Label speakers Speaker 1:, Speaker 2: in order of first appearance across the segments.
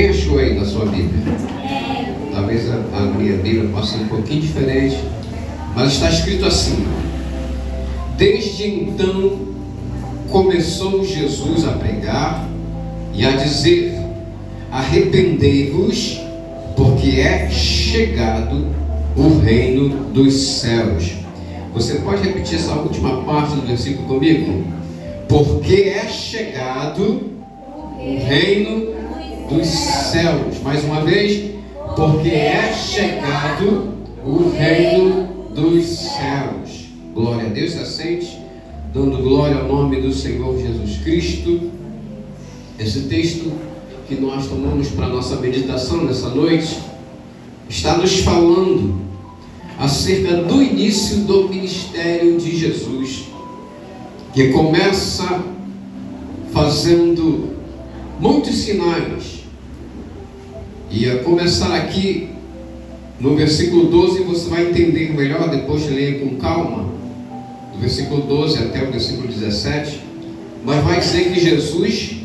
Speaker 1: Quem achou aí da sua Bíblia? Talvez a minha Bíblia possa ser um pouquinho diferente, mas está escrito assim: desde então começou Jesus a pregar e a dizer: arrependei-vos, porque é chegado o reino dos céus. Você pode repetir essa última parte do versículo comigo? Porque é chegado o reino dos céus. Mais uma vez. Porque é chegado o reino dos céus. Glória a Deus. Se assente, dando glória ao nome do Senhor Jesus Cristo. Esse texto que nós tomamos para a nossa meditação nessa noite está nos falando acerca do início do ministério de Jesus, que começa fazendo muitos sinais. E a começar aqui no versículo 12, você vai entender melhor, depois leia com calma, do versículo 12 até o versículo 17, mas vai dizer que Jesus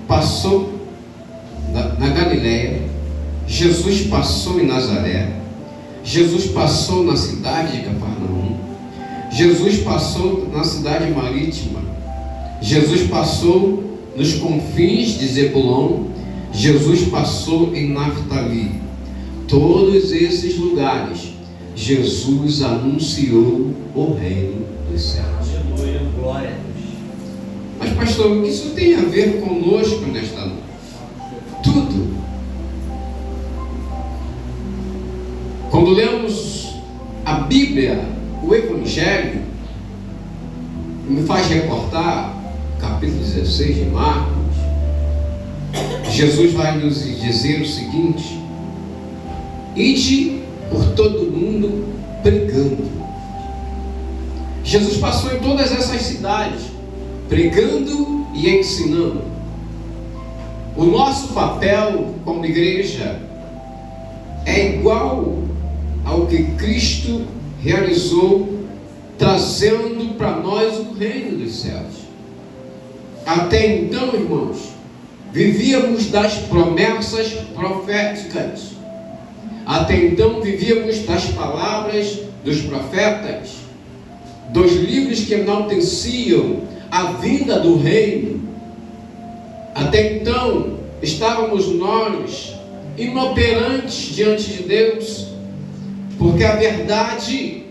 Speaker 1: passou na Galileia, Jesus passou em Nazaré, Jesus passou na cidade de Cafarnaum, Jesus passou na cidade marítima, Jesus passou nos confins de Zebulon, Jesus passou em Naftali. Todos esses lugares Jesus anunciou o reino dos céus.
Speaker 2: Aleluia, glória a Deus.
Speaker 1: Mas pastor, o que isso tem a ver conosco nesta noite? Tudo. Quando lemos a Bíblia, o Evangelho, me faz reportar capítulo 16 de Marcos. Jesus vai nos dizer o seguinte: ide por todo mundo pregando. Jesus passou em todas essas cidades, pregando e ensinando. O nosso papel como igreja é igual ao que Cristo realizou, trazendo para nós o reino dos céus. Até então, irmãos, vivíamos das promessas proféticas. Até então vivíamos das palavras dos profetas, dos livros que enalteciam a vinda do reino. Até então estávamos nós inoperantes diante de Deus, porque a verdade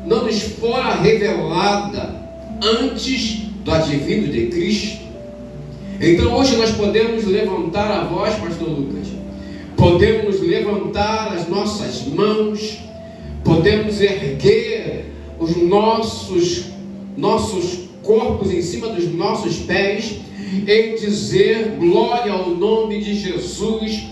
Speaker 1: não nos fora revelada antes do advento de Cristo. Então hoje nós podemos levantar a voz, pastor Lucas, podemos levantar as nossas mãos, podemos erguer os nossos corpos em cima dos nossos pés e dizer glória ao nome de Jesus,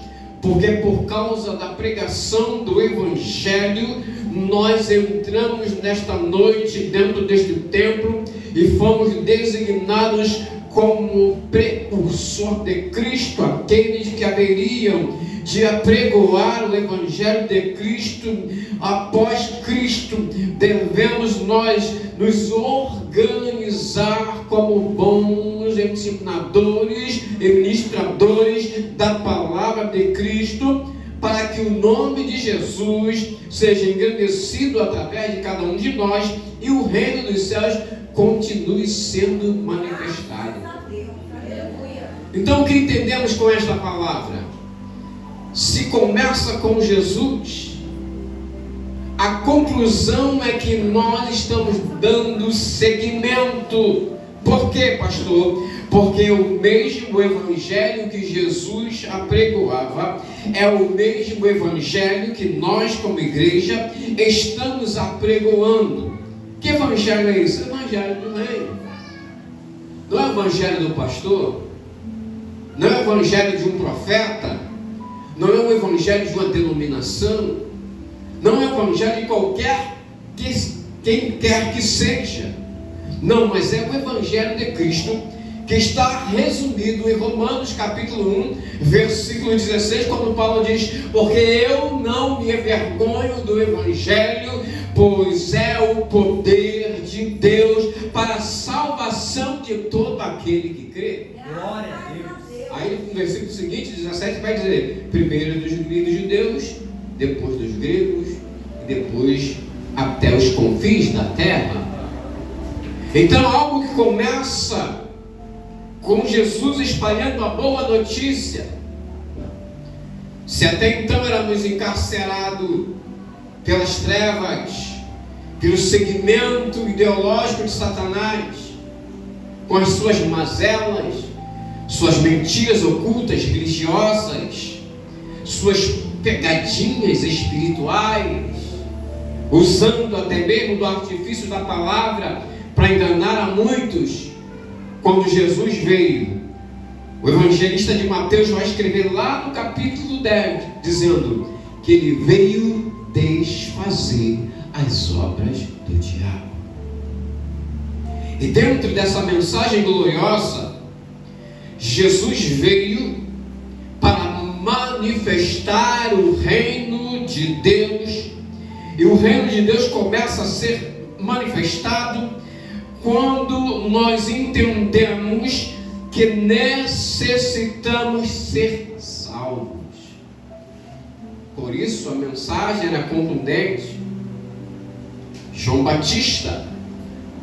Speaker 1: porque por causa da pregação do Evangelho nós entramos nesta noite dentro deste templo e fomos designados como precursor de Cristo, aqueles que haveriam de apregoar o Evangelho de Cristo. Após Cristo, devemos nós nos organizar como bons ensinadores e ministradores da palavra de Cristo, para que o nome de Jesus seja engrandecido através de cada um de nós e o reino dos céus continue sendo manifestado. Então, o que entendemos com esta palavra? Se começa com Jesus, a conclusão é que nós estamos dando seguimento. Por quê, pastor? Porque o mesmo evangelho que Jesus apregoava é o mesmo evangelho que nós, como igreja, estamos apregoando. Que evangelho é esse? O evangelho do reino. Não é o evangelho do pastor, não é o evangelho de um profeta, não é o evangelho de uma denominação, não é o evangelho de quem quer que seja. Não, mas é o evangelho de Cristo, que está resumido em Romanos capítulo 1, versículo 16, quando Paulo diz: porque eu não me envergonho do evangelho, pois é o poder de Deus para a salvação de todo aquele que crê.
Speaker 2: Glória a Deus.
Speaker 1: Aí no versículo seguinte, 17, vai dizer: primeiro dos judeus, depois dos gregos, e depois até os confins da terra. Então, algo que começa com Jesus espalhando a boa notícia. Se até então éramos encarcerados pelas trevas, pelo segmento ideológico de Satanás, com as suas mazelas, suas mentiras ocultas religiosas, suas pegadinhas espirituais, usando até mesmo do artifício da palavra para enganar a muitos. Quando Jesus veio, o evangelista de Mateus vai escrever lá no capítulo 10, dizendo que ele veio desfazer as obras do diabo. E dentro dessa mensagem gloriosa, Jesus veio para manifestar o reino de Deus. E o reino de Deus começa a ser manifestado quando nós entendemos que necessitamos ser salvos. Por isso a mensagem era contundente. João Batista,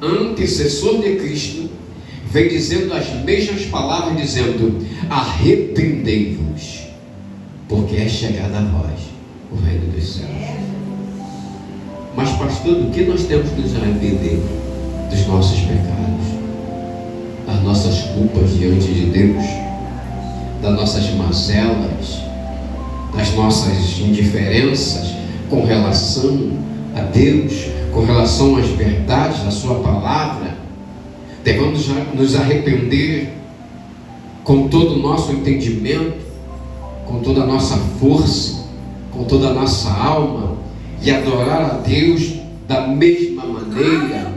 Speaker 1: antecessor de Cristo, vem dizendo as mesmas palavras, dizendo: arrependei-vos, porque é chegado a vós o reino dos céus. Mas pastor, do que nós temos que nos arrepender? Dos nossos pecados, das nossas culpas diante de Deus, das nossas mazelas, das nossas indiferenças com relação a Deus, com relação às verdades da sua palavra. Devemos nos arrepender com todo o nosso entendimento, com toda a nossa força, com toda a nossa alma, e adorar a Deus da mesma maneira,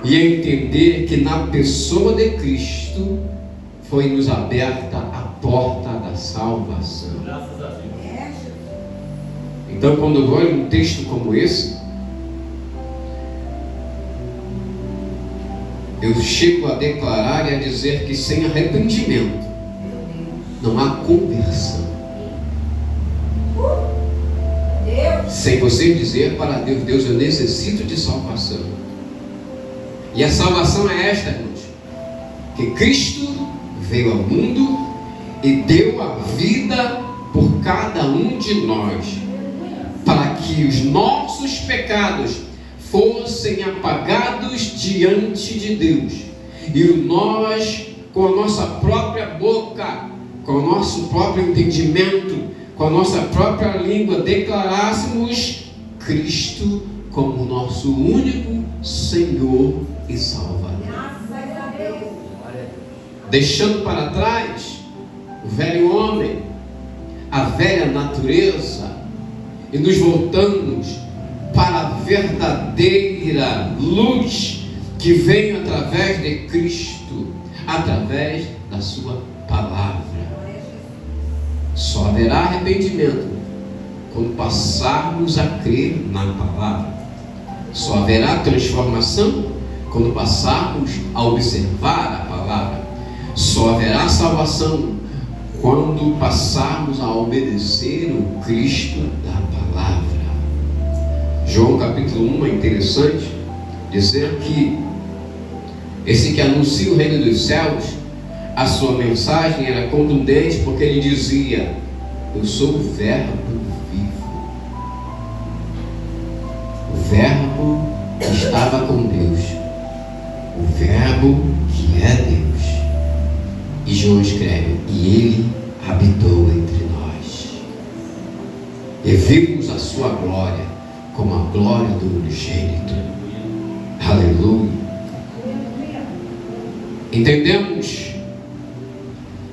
Speaker 1: e entender que na pessoa de Cristo foi nos aberta a porta da salvação.
Speaker 2: Graças a Deus.
Speaker 1: Então, quando eu olho um texto como esse, eu chego a declarar e a dizer que sem arrependimento não há conversão. Sem você dizer para Deus: Deus, eu necessito de salvação. E a salvação é esta, irmãos: que Cristo veio ao mundo e deu a vida por cada um de nós, para que os nossos pecados fossem apagados diante de Deus, e nós, com a nossa própria boca, com o nosso próprio entendimento, com a nossa própria língua, declarássemos Cristo como nosso único Senhor e Salvador, deixando para trás o velho homem, a velha natureza, e nos voltamos para a verdadeira luz que vem através de Cristo, através da sua palavra. Só haverá arrependimento quando passarmos a crer na palavra. Só haverá transformação quando passarmos a observar a palavra. Só haverá salvação quando passarmos a obedecer o Cristo da palavra. João capítulo 1 é interessante dizer que esse que anuncia o reino dos céus, a sua mensagem era contundente, porque ele dizia: eu sou o verbo vivo, o verbo que estava com Deus, o verbo que é Deus. E João escreve: e ele habitou entre nós, e vimos a sua glória como a glória do unigênito. Aleluia. Entendemos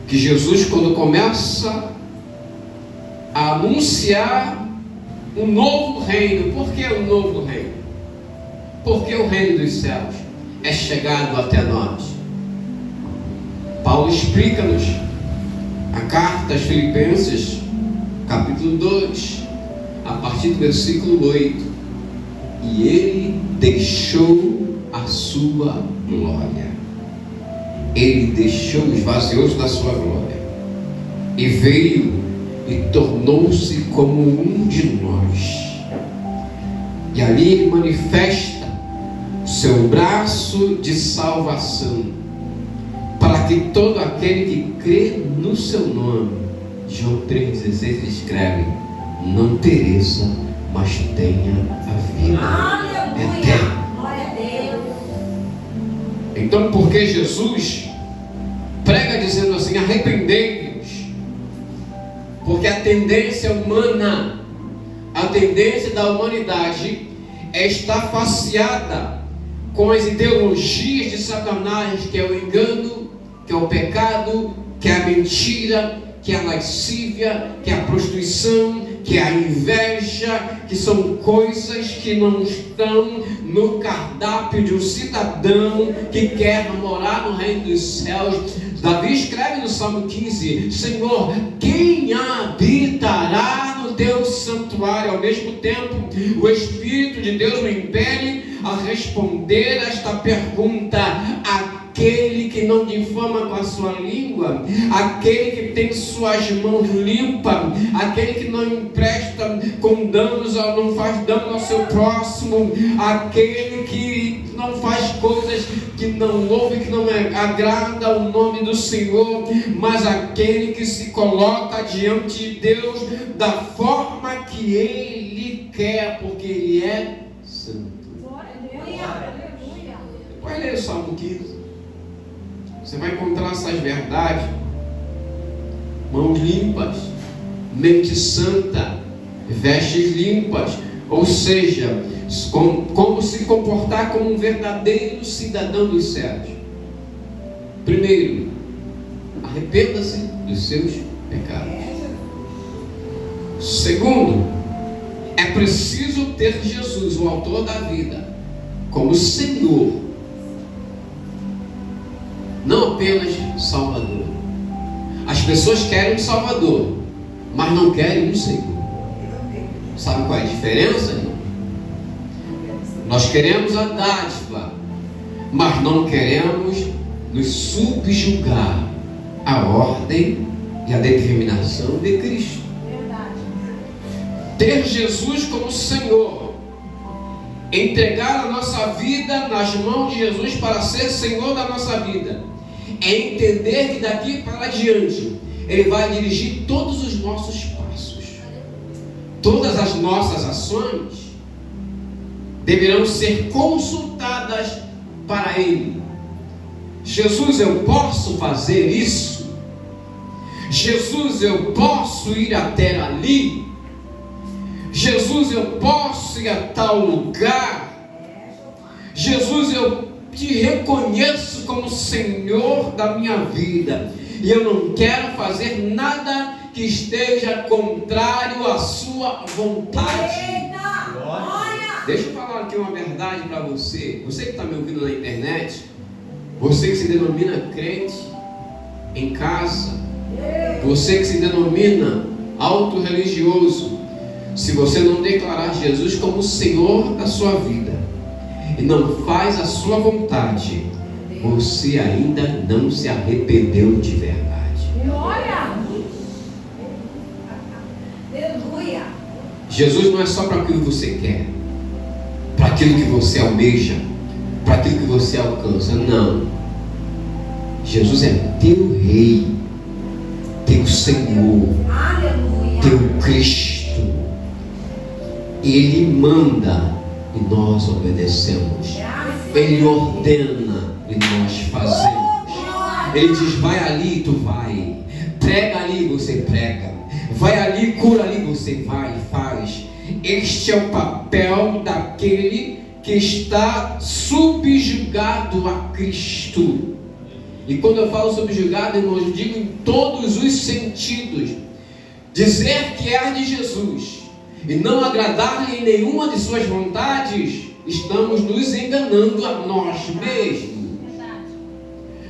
Speaker 1: que Jesus, quando começa a anunciar um novo reino, por que um novo reino? Porque o reino dos céus é chegado até nós. Paulo explica-nos a carta aos Filipenses, capítulo 2, a partir do versículo 8. E ele deixou a sua glória. Ele deixou, esvaziou-se da sua glória e veio e tornou-se como um de nós. E ali ele manifesta o seu braço de salvação, para que todo aquele que crê no seu nome, João 3,16 escreve, não pereça, mas tenha a vida eterna. Então, porque Jesus prega dizendo assim, arrependei-vos, porque a tendência humana, a tendência da humanidade é estar faceada com as ideologias de Satanás, que é o engano, que é o pecado, que é a mentira, que é a lascívia, que é a prostituição, que é a inveja, que são coisas que não estão no cardápio de um cidadão que quer morar no reino dos céus. Davi escreve no Salmo 15, Senhor, quem habitará no teu santuário? Ao mesmo tempo, o Espírito de Deus me impele a responder esta pergunta: aquele que não difama com a sua língua, aquele que tem suas mãos limpas, aquele que não empresta com danos, não faz dano ao seu próximo, aquele que não faz coisas que não louve, que não agrada ao nome do Senhor, mas aquele que se coloca diante de Deus da forma que Ele quer, porque Ele é santo. Vai ler o Salmo 15. Você vai encontrar essas verdades: mãos limpas, mente santa, vestes limpas, ou seja, como se comportar como um verdadeiro cidadão dos céus. Primeiro, arrependa-se dos seus pecados. Segundo, é preciso ter Jesus, o autor da vida, como Senhor, não apenas Salvador. As pessoas querem um Salvador, mas não querem um Senhor. Sabe qual é a diferença? Nós queremos a dádiva, mas não queremos nos subjugar à ordem e à determinação de Cristo. Ter Jesus como Senhor, entregar a nossa vida nas mãos de Jesus para ser Senhor da nossa vida, é entender que daqui para diante Ele vai dirigir todos os nossos passos. Todas as nossas ações deverão ser consultadas para Ele. Jesus, eu posso fazer isso? Jesus, eu posso ir até ali? Jesus, eu posso ir a tal lugar? Jesus, eu te reconheço como Senhor da minha vida, e eu não quero fazer nada que esteja contrário à sua vontade. Deixa eu falar aqui uma verdade para você. Você que está me ouvindo na internet, você que se denomina crente em casa, você que se denomina auto-religioso, se você não declarar Jesus como Senhor da sua vida e não faz a sua vontade, você ainda não se arrependeu de verdade. Jesus não é só para aquilo que você quer, para aquilo que você almeja, para aquilo que você alcança. Não. Jesus é teu Rei, teu Senhor, teu Cristo. Ele manda e nós obedecemos. Ele ordena e nós fazemos. Ele diz: vai ali, tu vai. Prega ali, você prega. Vai ali, cura ali, você vai e faz. Este é o papel daquele que está subjugado a Cristo. E quando eu falo subjugado, irmãos, eu digo em todos os sentidos. Dizer que é de Jesus e não agradar-lhe em nenhuma de suas vontades, estamos nos enganando a nós mesmos.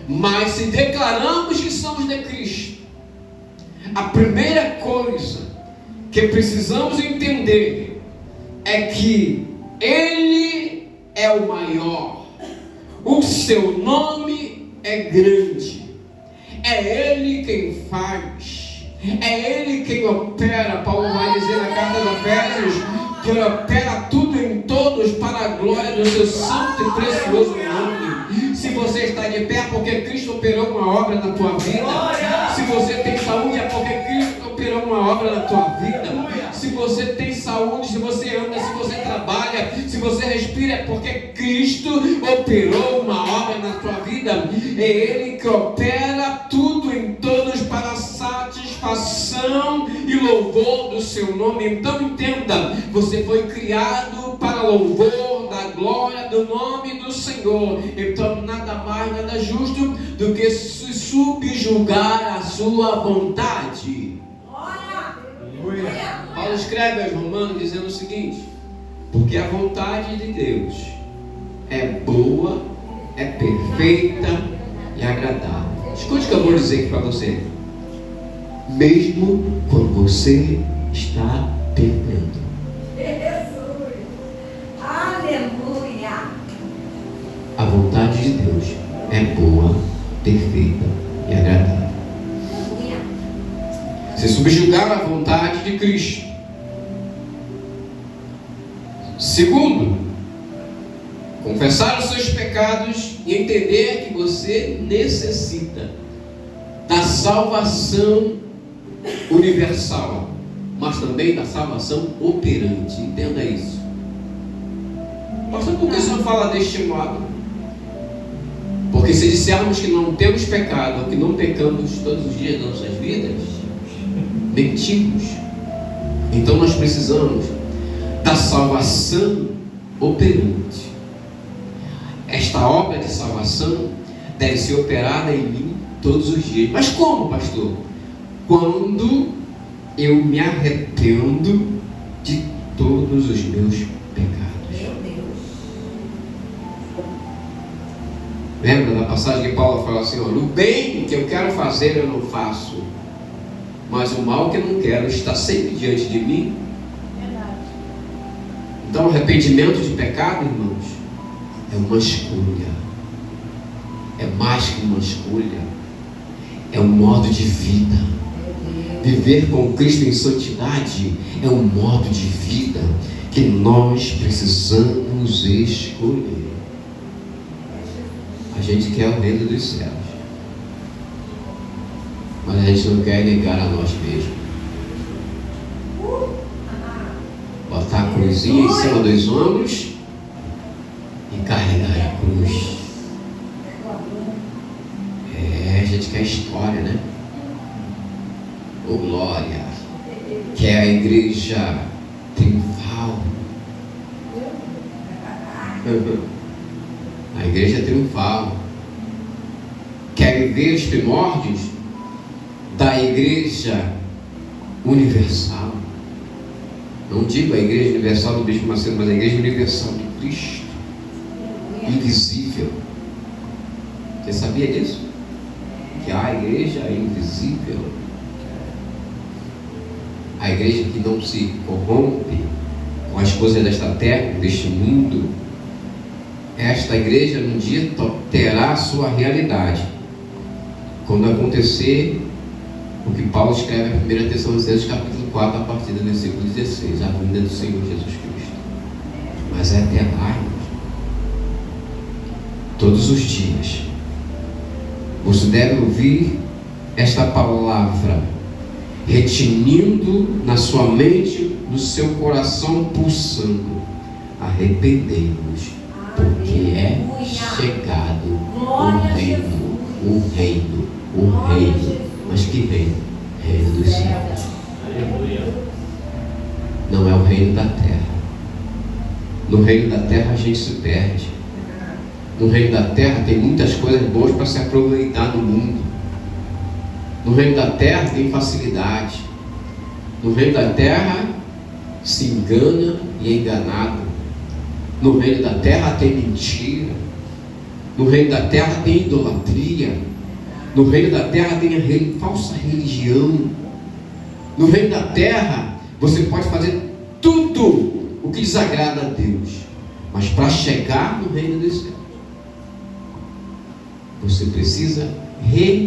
Speaker 1: Mas se declaramos que somos de Cristo, a primeira coisa que precisamos entender é que Ele é o maior, O seu nome é grande. É Ele quem faz. É Ele quem opera. Paulo vai dizer na carta de Efésios que Ele opera tudo em todos para a glória do seu santo e precioso nome. Se você está de pé é porque Cristo operou uma obra na tua vida. Se você tem saúde é porque Cristo operou uma obra na tua vida. Se você tem saúde, se você anda, se você trabalha, se você respira, é porque Cristo operou uma obra na tua vida. É Ele que opera tudo em todos para a satisfação e louvor do seu nome. Então entenda, você foi criado para louvor da glória do nome do Senhor. Então nada mais, nada justo do que se subjugar à sua vontade. Paulo escreve aos Romanos dizendo o seguinte: porque a vontade de Deus é boa, é perfeita e agradável. Escute o que eu vou dizer aqui para você. Mesmo quando você está perdendo.
Speaker 3: Jesus. Aleluia.
Speaker 1: A vontade de Deus é boa, perfeita e agradável. Se subjugar à vontade de Cristo. Segundo, confessar os seus pecados e entender que você necessita da salvação universal, mas também da salvação operante. Entenda isso. Pastor, por que o senhor fala deste modo? Porque se dissermos que não temos pecado, que não pecamos todos os dias das nossas vidas, mentimos. Então nós precisamos da salvação operante. Esta obra de salvação deve ser operada em mim todos os dias. Mas como, pastor? Quando eu me arrependo de todos os meus pecados.
Speaker 3: Meu Deus.
Speaker 1: Lembra da passagem que Paulo fala assim: olha, o bem que eu quero fazer eu não faço, mas o mal que eu não quero está sempre diante de mim.
Speaker 3: Verdade.
Speaker 1: Então, arrependimento de pecado, irmãos, é uma escolha. É mais que uma escolha. É um modo de vida. Viver com Cristo em santidade é um modo de vida que nós precisamos escolher. A gente quer o reino dos céus, mas a gente não quer negar a nós mesmos. Botar a cruzinha em cima dos ombros e carregar a cruz. A gente quer história, né? Ô glória! Quer a igreja triunfal. A igreja triunfal. Quer ver os primórdios da igreja universal. Não digo a igreja universal do Bispo Macedo, mas a igreja universal de Cristo, invisível. Você sabia disso? Que a igreja é invisível. A igreja que não se corrompe com as coisas desta terra, deste mundo. Esta igreja um dia terá a sua realidade quando acontecer o que Paulo escreve em 1 Tessalonicenses capítulo 4, a partir do versículo 16, a vinda do Senhor Jesus Cristo. Mas é até lá, todos os dias você deve ouvir esta palavra retinindo na sua mente, no seu coração pulsando: arrependei-vos, porque é chegado o reino, o reino, o reino. Mas que reino? Reino dos céus. Não é o reino da terra. No reino da terra a gente se perde. No reino da terra tem muitas coisas boas para se aproveitar no mundo. No reino da terra tem facilidade. No reino da terra se engana e é enganado. No reino da terra tem mentira. No reino da terra tem idolatria. No reino da terra tem a falsa religião. No reino da terra você pode fazer tudo o que desagrada a Deus, mas para chegar no reino dos céus Você precisa renunciar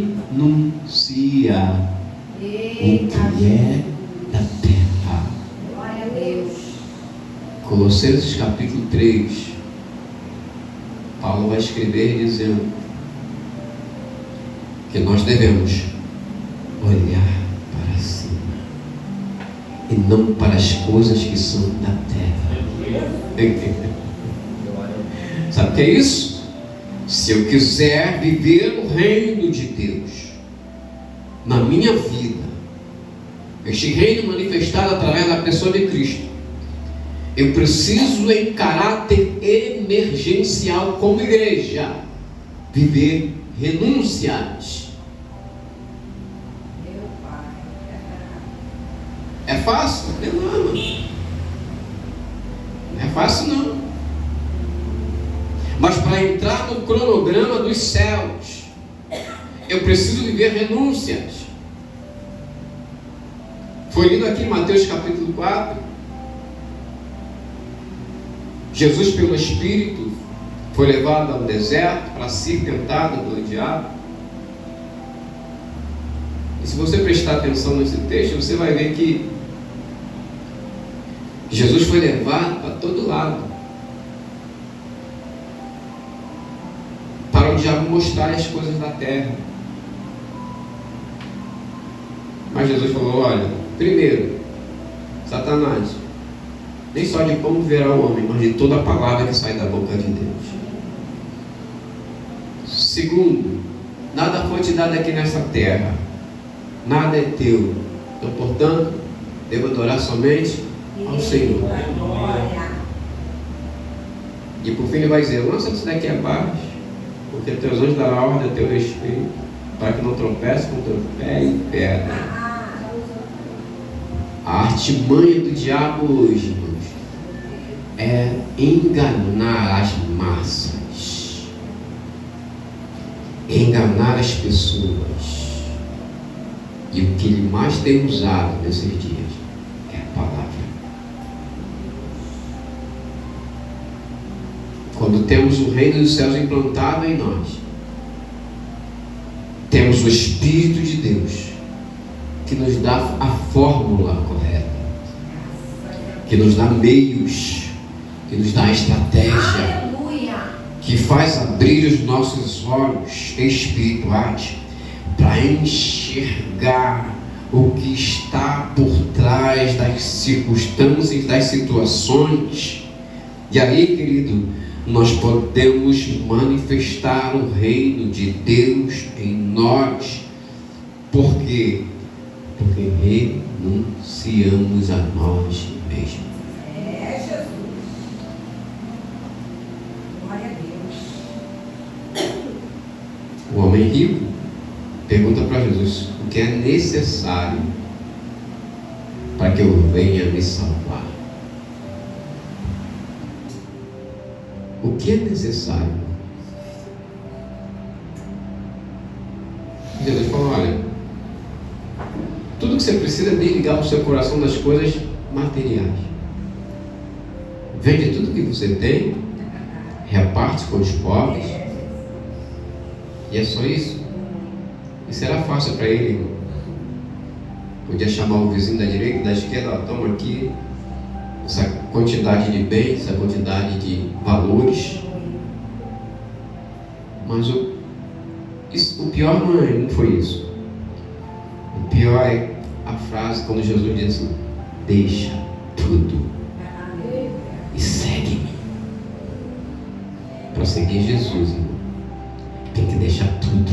Speaker 1: o que é da terra.
Speaker 3: Glória a Deus.
Speaker 1: Colossenses capítulo 3, Paulo vai escrever dizendo que nós devemos olhar para cima e não para as coisas que são da terra. Sabe o que é isso? Se eu quiser viver o reino de Deus na minha vida, este reino manifestado através da pessoa de Cristo, eu preciso, em caráter emergencial, como igreja, viver renúncias.
Speaker 3: Meu Pai.
Speaker 1: É fácil? Não, não é fácil não. Mas para entrar no cronograma dos céus, eu preciso viver renúncias. Foi lido aqui em Mateus capítulo 4. Jesus, pelo Espírito, foi levado ao deserto para ser tentado pelo diabo. E se você prestar atenção nesse texto, você vai ver que Jesus foi levado para todo lado, para o diabo mostrar as coisas da terra. Mas Jesus falou: olha, primeiro, Satanás, nem só de pão viverá o homem, mas de toda a palavra que sai da boca de Deus. Segundo, nada foi te dado aqui nessa terra, nada é teu. Então, portanto, devo adorar somente ao Senhor.
Speaker 3: Glória.
Speaker 1: E por fim ele vai dizer: lança isso daqui abaixo, porque teus anjos darão ordem a teu respeito, para que não tropece com teu pé em pedra. A artimanha do diabo hoje, irmãos, é enganar as massas, enganar as pessoas. E o que ele mais tem usado nesses dias é a palavra. Quando temos o reino dos céus implantado em nós, temos o Espírito de Deus que nos dá a fórmula correta, que nos dá meios, que nos dá a estratégia,
Speaker 3: Aleluia.
Speaker 1: que faz abrir os nossos olhos espirituais para enxergar o que está por trás das circunstâncias, das situações. E aí, querido, nós podemos manifestar o reino de Deus em nós. Por quê? Porque renunciamos a nós mesmos.
Speaker 3: É Jesus. Glória a Deus.
Speaker 1: O homem rico pergunta para Jesus: o que é necessário para que eu venha me salvar? O que é necessário? Jesus falou: olha, tudo que você precisa é desligar o seu coração das coisas materiais. Vende tudo que você tem, reparte com os pobres, e é só isso. E será fácil para ele, irmão. Podia chamar o vizinho da direita e da esquerda: toma aqui essa quantidade de bens, essa quantidade de valores. Mas o pior não foi isso. O pior é a frase quando Jesus diz assim: deixa tudo e segue-me. Para seguir Jesus, irmão, tem que deixar tudo,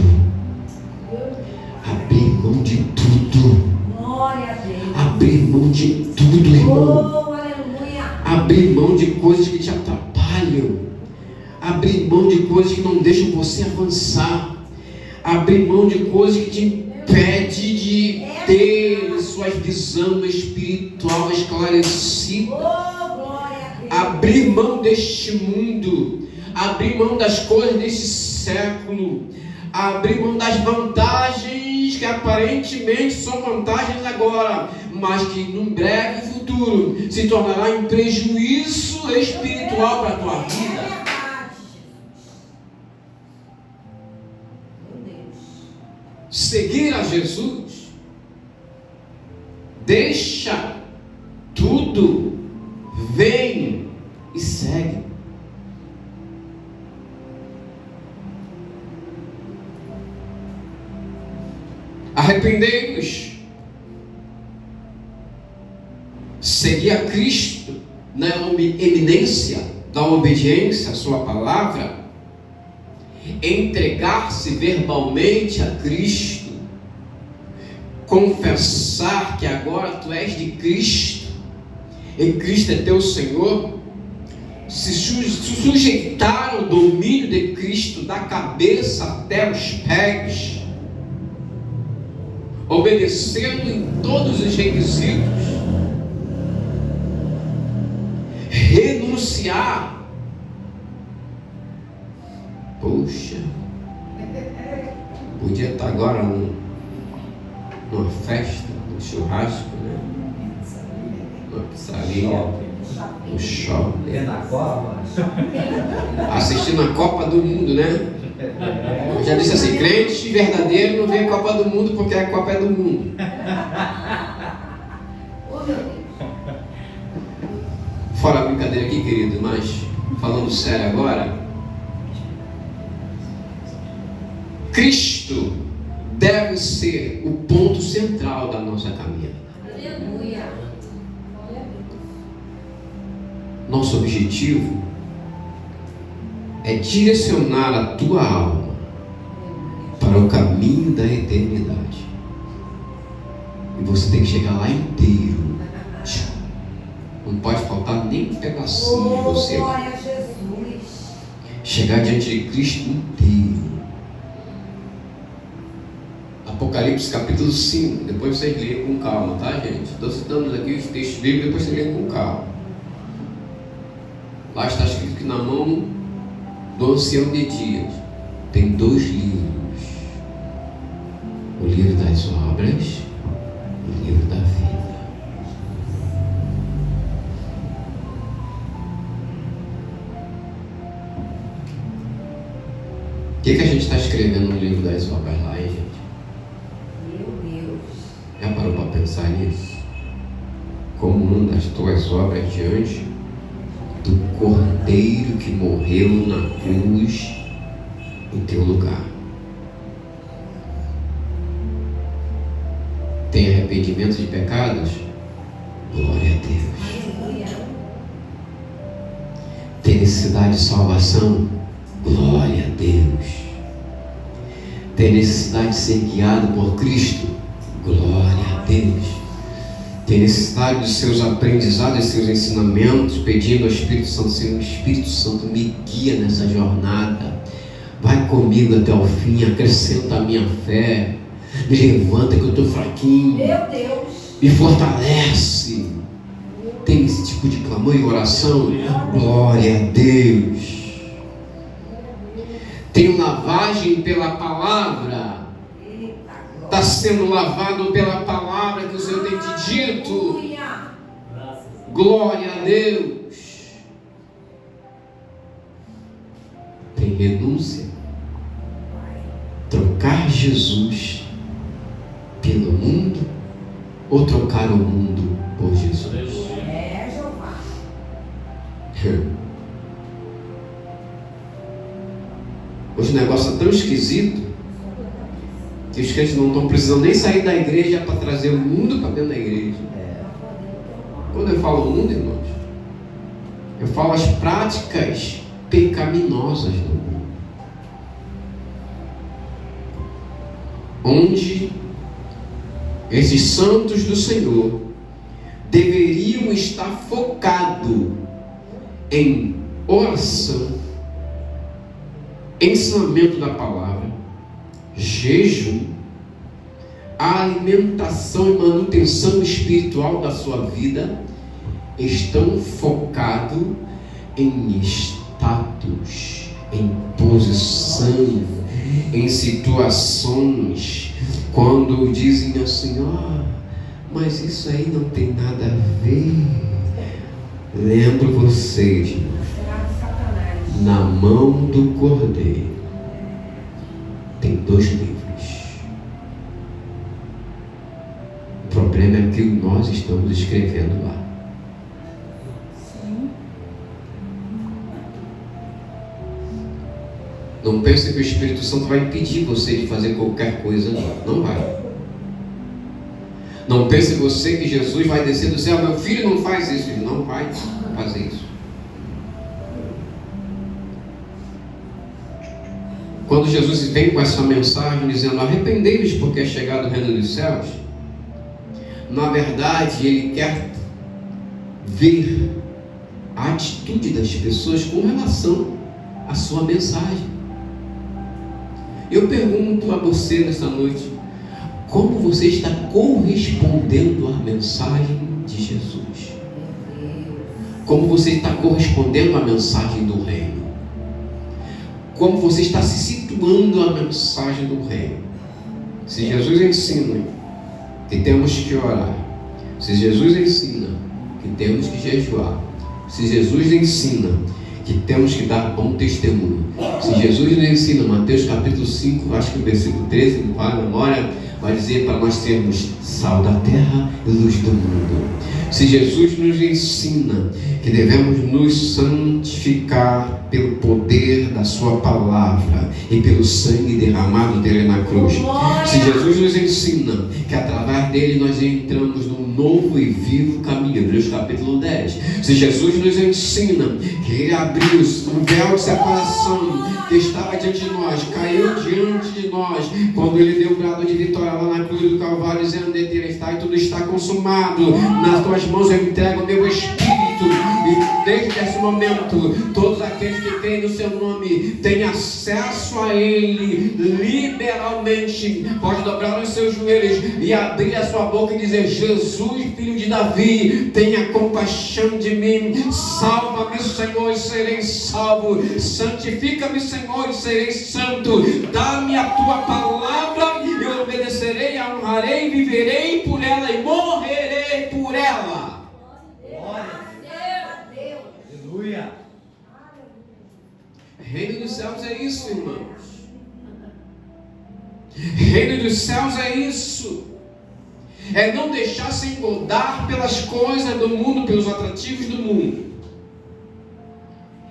Speaker 1: abrir mão de tudo,
Speaker 3: Glória a Deus.
Speaker 1: abrir mão de tudo, irmão.
Speaker 3: Oh, aleluia.
Speaker 1: Abrir mão de coisas que te atrapalham, abrir mão de coisas que não deixam você avançar, abrir mão de coisas que te impedem de ter sua visão espiritual esclarecida.
Speaker 3: Oh, glória a Deus.
Speaker 1: Abrir mão deste mundo, abrir mão das coisas deste século, abrir mão das vantagens que aparentemente são vantagens agora, mas que num breve futuro se tornará um prejuízo espiritual para a tua vida. seguir a Jesus, deixa tudo, vem e segue. Arrependei-vos. Seguir a Cristo na eminência da obediência à sua palavra, entregar-se verbalmente a Cristo, confessar que agora tu és de Cristo e Cristo é teu Senhor, se sujeitar ao domínio de Cristo da cabeça até os pés, obedecendo em todos os requisitos, renunciar. Poxa, podia estar agora numa festa, num churrasco, né? Numa pizzaria, no shopping,
Speaker 2: Na Copa.
Speaker 1: assistindo a Copa do Mundo, né? Eu já disse assim, crente verdadeiro não vê a Copa do Mundo porque a Copa é do mundo. Fora a brincadeira aqui, querido, mas falando sério agora, Cristo deve ser o ponto central da nossa caminhada.
Speaker 3: Aleluia.
Speaker 1: Nosso objetivo é direcionar a tua alma para o caminho da eternidade. E você tem que chegar lá inteiro. Não pode faltar nem um pedacinho de você.
Speaker 3: Glória a Jesus.
Speaker 1: Chegar diante de Cristo inteiro. Apocalipse capítulo 5. Depois vocês leiam com calma, tá, gente? Estou citando aqui os textos bíblicos, depois vocês leiam com calma. Lá está escrito que na mão do ancião de dias tem 2 livros: o livro das obras e o livro da vida. O que a gente está escrevendo no livro das obras lá, hein, gente?
Speaker 3: Meu Deus.
Speaker 1: Já parou para pensar nisso? Como andam as tuas obras diante do Cordeiro que morreu na cruz em teu lugar? Tem arrependimento de pecados? Glória a Deus.
Speaker 3: Aleluia.
Speaker 1: Tem necessidade de salvação? Glória a Deus. Tem necessidade de ser guiado por Cristo? Glória a Deus. Tem necessidade dos seus aprendizados, dos seus ensinamentos, pedindo ao Espírito Santo: Senhor, Espírito Santo, me guia nessa jornada, vai comigo até o fim, acrescenta a minha fé, me levanta que eu estou fraquinho,
Speaker 3: Meu Deus.
Speaker 1: me fortalece. Tem esse tipo de clamor e oração? Glória a Deus. Tem lavagem pela palavra. Está sendo lavado pela palavra que o Senhor tem te dito.
Speaker 3: Aleluia.
Speaker 1: Glória a Deus. Tem renúncia. Trocar Jesus pelo mundo ou trocar o mundo por Jesus?
Speaker 3: É, Jeová.
Speaker 1: Hoje o negócio é tão esquisito que os crentes não estão precisando nem sair da igreja para trazer o mundo para dentro da igreja. Quando eu falo mundo, irmãos, eu falo as práticas pecaminosas do mundo, onde esses santos do Senhor deveriam estar focados em oração, ensinamento da palavra, jejum, a alimentação e manutenção espiritual da sua vida, estão focados em status, em posição, em situações, quando dizem assim: mas isso aí não tem nada a ver. Lembro vocês, na mão do Cordeiro tem 2 livros: problema é que nós estamos escrevendo lá. Não pense que o Espírito Santo vai impedir você de fazer qualquer coisa, não. Não vai. Não pense você que Jesus vai descer do céu. Meu filho, não faz isso. Ele não vai fazer isso. Quando Jesus vem com essa mensagem dizendo: arrependei-vos porque é chegado o reino dos céus, na verdade Ele quer ver a atitude das pessoas com relação à sua mensagem. Eu pergunto a você nesta noite: como você está correspondendo à mensagem de Jesus? Como você está correspondendo à mensagem do reino? Como você está se situando à mensagem do reino? Se Jesus ensina que temos que orar, se Jesus ensina que temos que jejuar, se Jesus ensina que temos que dar bom testemunho, se Jesus nos ensina, Mateus capítulo 5, acho que o versículo 13, não vai a memória, vai dizer para nós sermos sal da terra e luz do mundo. Se Jesus nos ensina que devemos nos santificar pelo poder da sua palavra e pelo sangue derramado dele na cruz, se Jesus nos ensina que através dele nós entramos num novo e vivo caminho, Hebreus capítulo 10, se Jesus nos ensina que ele abriu o véu de separação que estava diante de nós, caiu diante de nós, quando ele deu o brado de vitória lá na cruz do Calvário, dizendo: está e tudo está consumado, nas tuas mãos eu entrego o meu Espírito. E desde esse momento, todos aqueles que creem no seu nome têm acesso a ele liberalmente. Pode dobrar os seus joelhos e abrir a sua boca e dizer: Jesus, filho de Davi, tenha compaixão de mim, salva-me, Senhor, e serei salvo, santifica-me, Senhor, e serei santo, dá-me a tua palavra, eu obedecerei, a honrarei, viverei por ela e morrerei por ela.
Speaker 2: Aleluia.
Speaker 1: Reino dos céus é isso, irmãos. Reino dos céus é isso. É não deixar se engordar pelas coisas do mundo, pelos atrativos do mundo.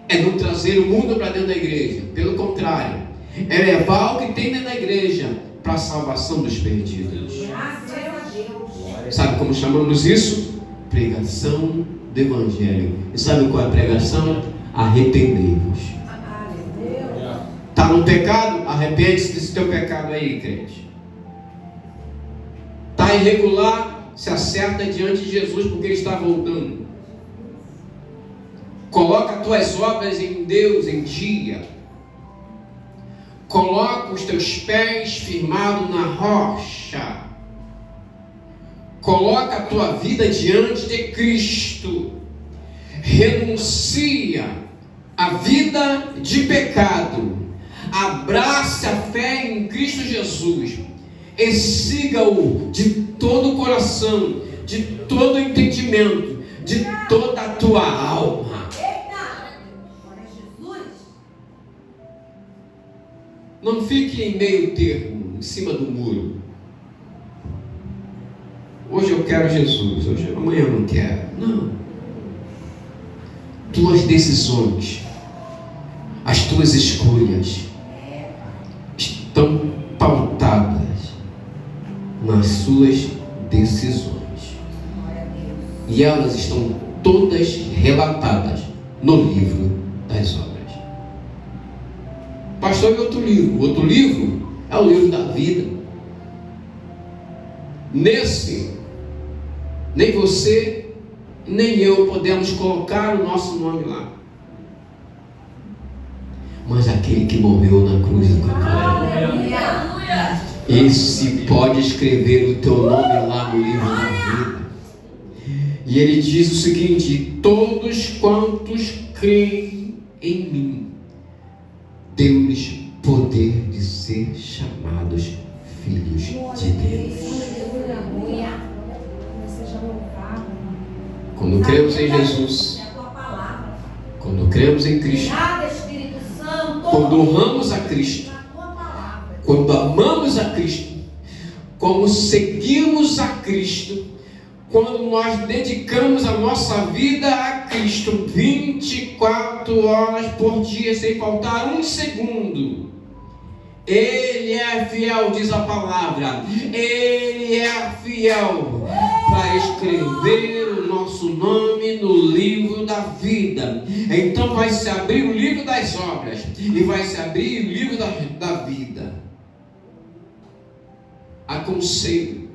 Speaker 1: É não trazer o mundo para dentro da igreja. Pelo contrário, é levar o que tem dentro da igreja para a salvação dos perdidos.
Speaker 3: Graças a Deus.
Speaker 1: Sabe como chamamos isso? Pregação do Evangelho. E sabe qual é a pregação? Arrependei-vos. Está no pecado? Arrepende-se desse teu pecado aí, crente. Está irregular? Se acerta diante de Jesus, porque Ele está voltando. Coloca as tuas obras em Deus em dia. Coloca os teus pés firmados na rocha. Coloca a tua vida diante de Cristo. Renuncia a vida de pecado. Abrace a fé em Cristo Jesus. E siga-o de todo o coração, de todo o entendimento, de toda a tua alma. Não fique em meio termo, em cima do muro. Hoje eu quero Jesus, amanhã eu não quero. Não. Tuas decisões, as tuas escolhas estão pautadas nas suas decisões. E elas estão todas relatadas no livro das obras. Pastor, e outro livro? O outro livro é o livro da vida. Nesse, nem você, nem eu podemos colocar o nosso nome lá. Mas aquele que morreu na cruz do Calvário, esse pode escrever o teu nome lá no livro da vida. E ele diz o seguinte: todos quantos creem em mim, deu-lhes poder de ser chamados filhos de Deus. Quando cremos em Jesus, quando cremos em Cristo, quando honramos a Cristo, quando amamos a Cristo, como seguimos a Cristo, quando nós dedicamos a nossa vida a Cristo 24 horas por dia, sem faltar um segundo. Ele é fiel, diz a palavra. Ele é fiel para escrever o nosso nome no livro da vida. Então vai se abrir o livro das obras e vai se abrir o livro da vida. Aconselho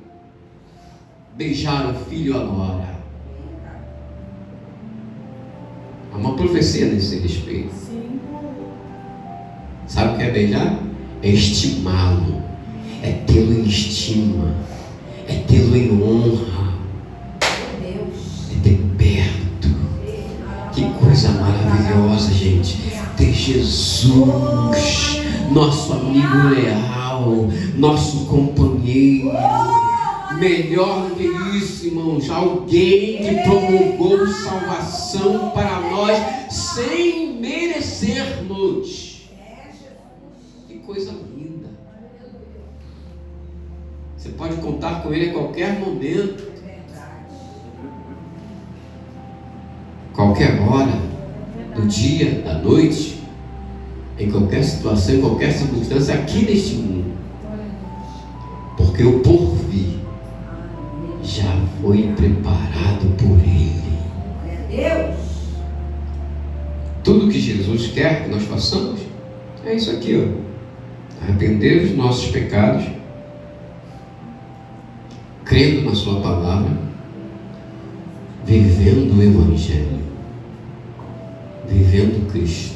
Speaker 1: beijar o filho agora. Há uma profecia nesse respeito. Sabe o que é beijar? É estimá-lo, é tê-lo em estima, é tê-lo em honra, é ter perto. Que coisa maravilhosa, gente, ter Jesus, nosso amigo leal, nosso companheiro. Melhor do que isso, irmãos, alguém que promulgou salvação para nós sem merecermos. Que coisa linda. Você pode contar com ele a qualquer momento, qualquer hora do dia, da noite, em qualquer situação, em qualquer circunstância aqui neste mundo, porque o porvir já foi preparado por Ele. Tudo que Jesus quer que nós façamos é isso aqui, ó: arrepender dos nossos pecados, crendo na sua palavra, vivendo o Evangelho, vivendo Cristo,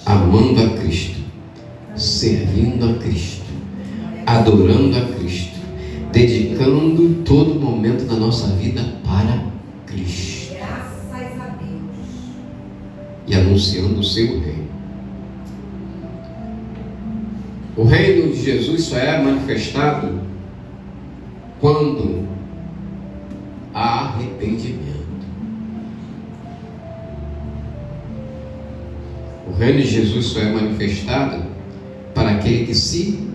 Speaker 1: amando a Cristo, servindo a Cristo, adorando a Cristo, dedicando todo momento da nossa vida para Cristo.
Speaker 3: Graças a Deus.
Speaker 1: E anunciando o seu reino. O reino de Jesus só é manifestado quando há arrependimento. O reino de Jesus só é manifestado para aquele que se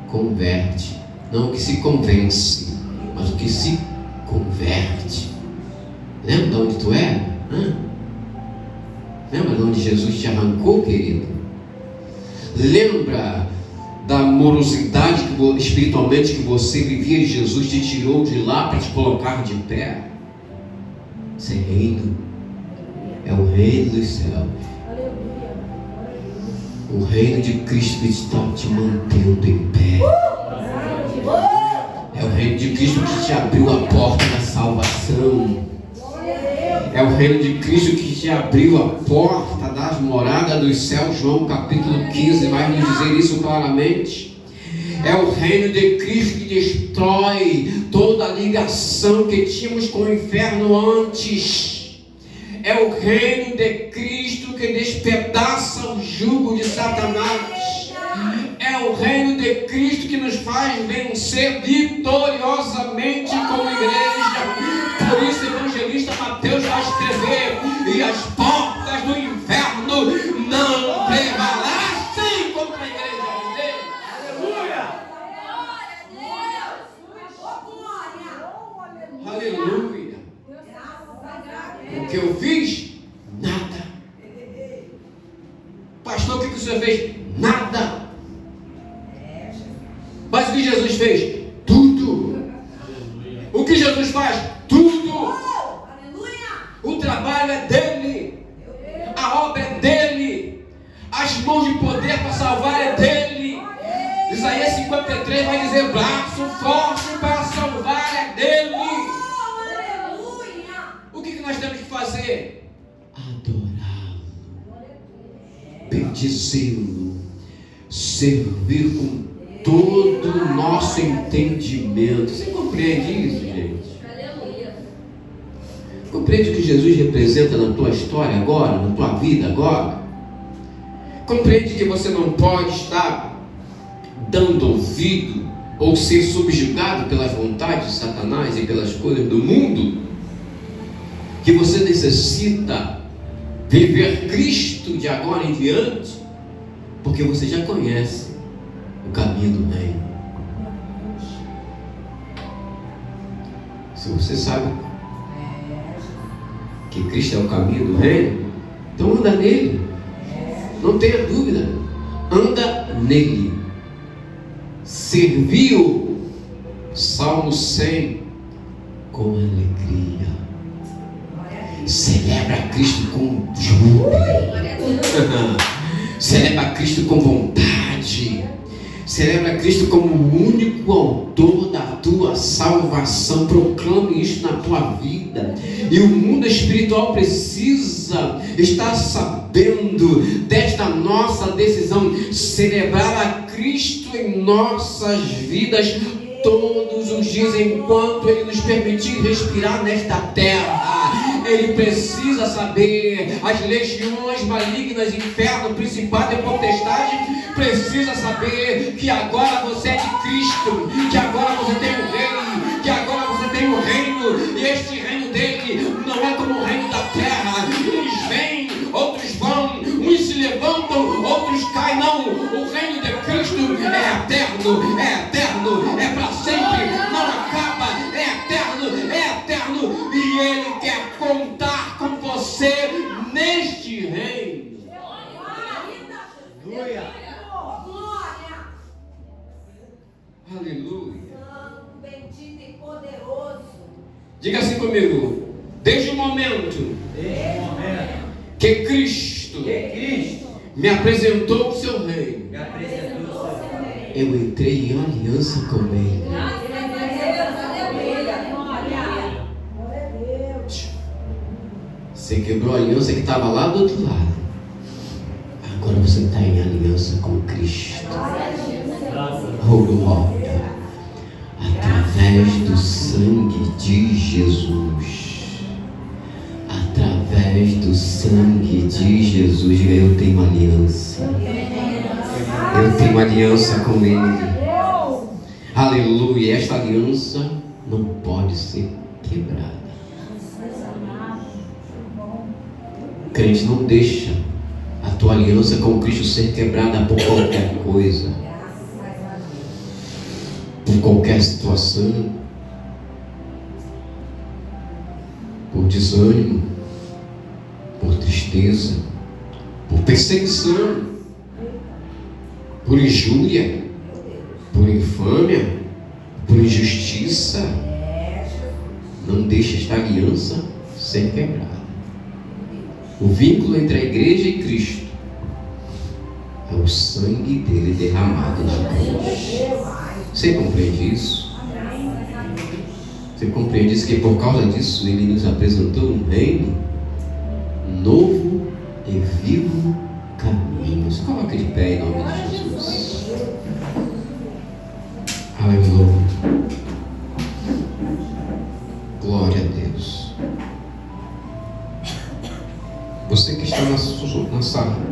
Speaker 1: converte. Não o que se convence, mas o que se converte. Lembra de onde tu é? Lembra de onde Jesus te arrancou, querido? Lembra da morosidade espiritualmente que você vivia e Jesus te tirou de lá para te colocar de pé? Esse reino é o reino dos céus. O reino de Cristo que está te mantendo em pé. É o reino de Cristo que te abriu a porta da salvação. É o reino de Cristo que te abriu a porta das moradas dos céus. João capítulo 15 vai nos dizer isso claramente. É o reino de Cristo que destrói toda a ligação que tínhamos com o inferno antes. É o reino de Cristo que despedaça o jugo de Satanás. É o reino de Cristo que nos faz vencer vitoriosamente como igreja. Por isso o evangelista Mateus vai escrever: e as portas do inferno não prevalecem contra a igreja de Deus. Aleluia! Aleluia! O que eu fiz? Nada. Pastor, o que o senhor fez? Nada. Mas o que Jesus fez? Tudo. O que Jesus faz? Tudo. O trabalho é dele. A obra é dele. As mãos de poder para salvar é dele. Isaías 53 vai dizer: braço forte para salvar é dele. O que nós temos que fazer? Adorá-lo, bendizê-lo, servir com todo o nosso entendimento. Você compreende isso, gente? Compreende o que Jesus representa na tua história agora, na tua vida agora? Compreende que você não pode estar dando ouvido ou ser subjugado pelas vontades de Satanás e pelas coisas do mundo? Que você necessita viver Cristo de agora em diante, porque você já conhece o caminho do reino. Se você sabe que Cristo é o caminho do reino, então anda nele. Não tenha dúvida. Anda nele. Serviu, Salmo 100, com alegria. Celebra Cristo com júbilo. Celebra Cristo com vontade. Celebra Cristo como o único autor da tua salvação. Proclame isso na tua vida. E o mundo espiritual precisa estar sabendo desta nossa decisão. Celebrar a Cristo em nossas vidas todos os dias, enquanto Ele nos permitir respirar nesta terra. Ele precisa saber, as legiões malignas, inferno, principado e potestade, precisa saber que agora você é de Cristo, que agora você tem o Rei, que agora você tem o reino, e este reino dele não é como o reino da terra. Uns vêm, outros vão, uns se levantam, outros caem. Não, o reino de Cristo é eterno, é para sempre, não acaba, é eterno, e Ele quer contar com você neste reino. Aleluia.
Speaker 3: Bendito e poderoso.
Speaker 1: Diga assim comigo: desde o momento que Cristo me apresentou o seu reino, eu entrei em aliança com Ele. Você quebrou a aliança que estava lá do outro lado. Agora você está em aliança com Cristo. Oh, glória. Através do sangue de Jesus. Através do sangue de Jesus. Eu tenho aliança. Eu tenho aliança com Ele. Aleluia. Esta aliança não pode ser quebrada. Crente, não deixa a tua aliança com Cristo ser quebrada por qualquer coisa, por qualquer situação, por desânimo, por tristeza, por perseguição, por injúria, por infâmia, por injustiça. Não deixe esta aliança ser quebrada. O vínculo entre a igreja e Cristo é o sangue dele derramado na cruz. Você compreende isso? Você compreende isso? Que por causa disso ele nos apresentou um reino novo e vivo caminho. Se coloque de pé em nome de Jesus. Aleluia. Glória a Deus. Você que está na sala.